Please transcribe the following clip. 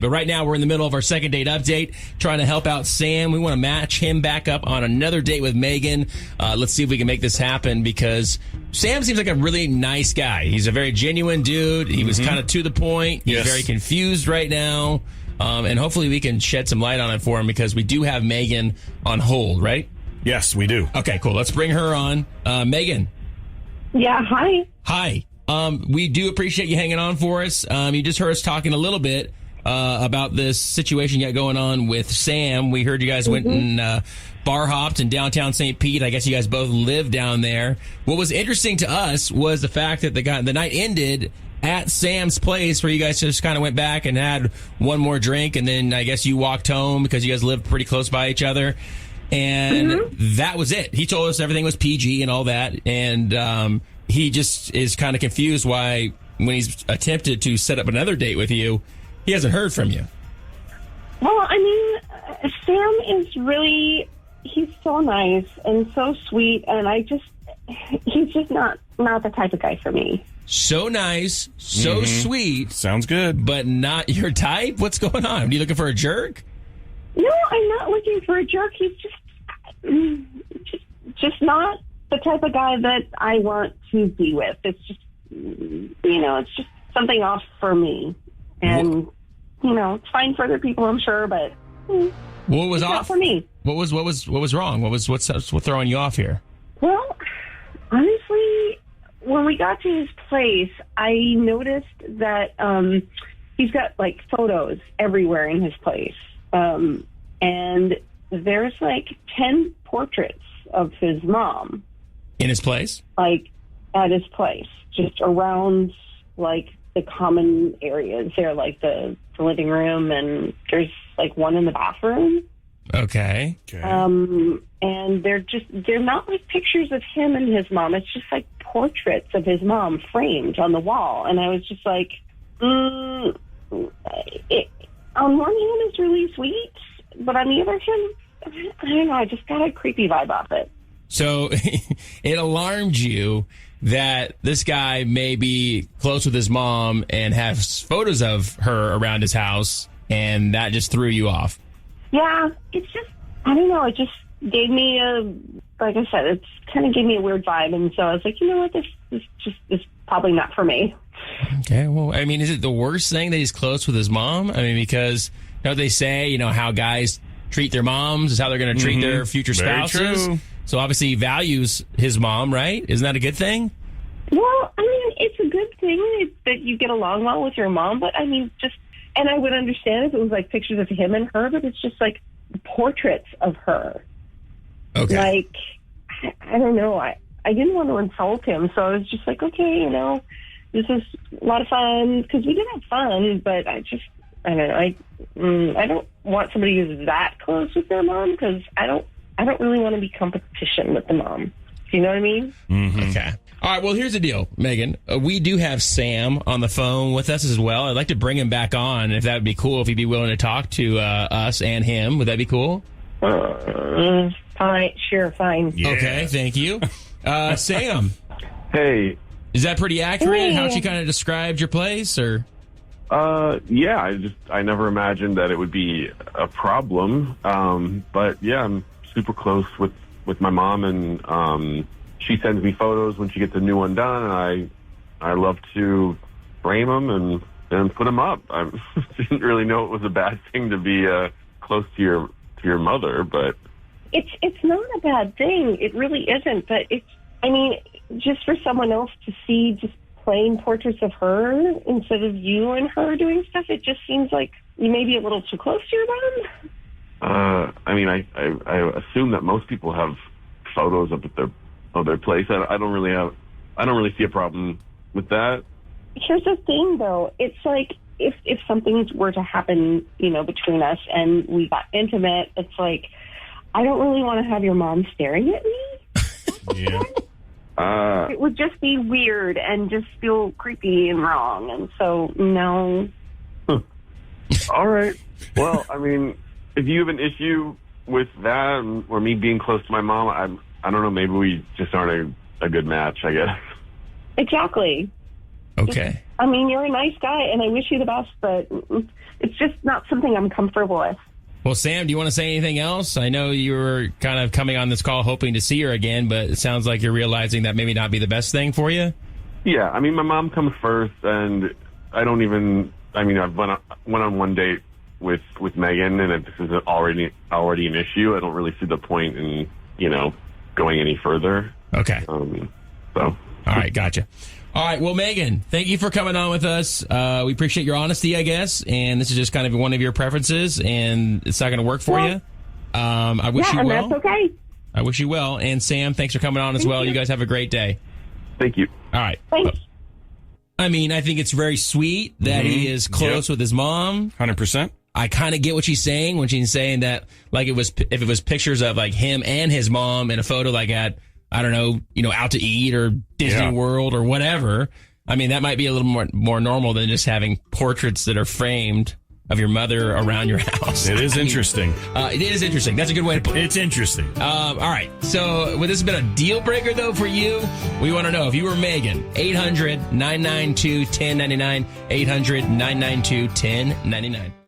But right now, we're in the middle of our second date update, trying to help out Sam. We want to match him back up on another date with Meghan. Let's see if we can make this happen, because Sam seems like a really nice guy. He's a very genuine dude. He was kind of to the point. He's very confused right now. And hopefully we can shed some light on it for him, because we do have Meghan on hold, right? Yes, we do. Okay, cool. Let's bring her on. Meghan. Yeah, hi. Hi. We do appreciate you hanging on for us. You just heard us talking a little bit about this situation you got going on with Sam. We heard you guys went and bar hopped in downtown St. Pete. I guess you guys both live down there. What was interesting to us was the fact that the night ended at Sam's place, where you guys just kind of went back and had one more drink, and then I guess you walked home because you guys lived pretty close by each other. And that was it. He told us everything was PG and all that, and he just is kind of confused why, when he's attempted to set up another date with you, he hasn't heard from you. Well, I mean, Sam is really, he's so nice and so sweet, and he's just not the type of guy for me. So nice, so sweet. Sounds good. But not your type? What's going on? Are you looking for a jerk? No, I'm not looking for a jerk. He's just not the type of guy that I want to be with. It's just, it's just something off for me. And, it's fine for other people, I'm sure, but what was off not for me? What was wrong? What's throwing you off here? Well, honestly, when we got to his place, I noticed that he's got like photos everywhere in his place. And there's like 10 portraits of his mom. In his place? Like at his place, just around like the common areas there, like the living room, and there's like one in the bathroom. Okay. And they're not like pictures of him and his mom. It's just like portraits of his mom framed on the wall. And I was just like, on one hand, it's really sweet, but on the other hand, I don't know, I just got a creepy vibe off it. So it alarmed you that this guy may be close with his mom and has photos of her around his house, and that just threw you off. Yeah, it's just, I don't know, it just gave me like I said, it kind of gave me a weird vibe, and so I was like, you know what, this is probably not for me. Okay, well, I mean, is it the worst thing that he's close with his mom? I mean, because, they say, how guys treat their moms is how they're going to treat their future spouses. Very true. So obviously he values his mom, right? Isn't that a good thing? Well, I mean, it's a good thing that you get along well with your mom, but I mean, and I would understand if it was like pictures of him and her, but it's just like portraits of her. Okay. Like, I don't know. I didn't want to insult him, so I was just like, okay, this is a lot of fun, because we did have fun, but I don't know. I don't want somebody who's that close with their mom, because I don't really want to be competition with the mom. Do you know what I mean? Okay. All right, well, here's the deal, Meghan. We do have Sam on the phone with us as well. I'd like to bring him back on, if that would be cool, if he'd be willing to talk to us and him. Would that be cool? Fine. Sure, fine. Yeah. Okay, thank you. Sam. Hey. Is that pretty accurate, how she kind of described your place, or? Yeah, I never imagined that it would be a problem. But yeah, I'm super close with my mom, and she sends me photos when she gets a new one done, and I love to frame them and put them up. I didn't really know it was a bad thing to be close to your mother, but it's not a bad thing. It really isn't. But just for someone else to see just plain portraits of her instead of you and her doing stuff, it just seems like you may be a little too close to your mom. I assume that most people have photos of their place. I don't really see a problem with that. Here's the thing, though. It's like if something were to happen, between us and we got intimate, it's like I don't really want to have your mom staring at me. Yeah. It would just be weird and just feel creepy and wrong, and so no. All right. Well, if you have an issue with that or me being close to my mom, I don't know. Maybe we just aren't a good match, I guess. Exactly. Okay. I mean, you're a nice guy, and I wish you the best, but it's just not something I'm comfortable with. Well, Sam, do you want to say anything else? I know you were kind of coming on this call hoping to see her again, but it sounds like you're realizing that maybe not be the best thing for you. Yeah, I mean, my mom comes first, and I don't even. I mean, I've went on one date with Meghan, and if this is already an issue, I don't really see the point in going any further. Okay. So. All right, gotcha. All right, well, Meghan, thank you for coming on with us. We appreciate your honesty, I guess, and this is just kind of one of your preferences, and it's not going to work for you. I wish you well. That's okay. I wish you well. And Sam, thanks for coming on as well. You guys have a great day. Thank you. All right. Thanks. I mean, I think it's very sweet that he is close with his mom. 100%. I kind of get what she's saying when she's saying that, like, if it was pictures of like him and his mom in a photo, like at, I don't know, out to eat or Disney World or whatever. I mean, that might be a little more normal than just having portraits that are framed of your mother around your house. It is interesting. It is interesting. That's a good way to put it. It's interesting. All right. So, would this have been a deal breaker, though, for you? We want to know if you were Meghan. 800-992-1099. 800-992-1099.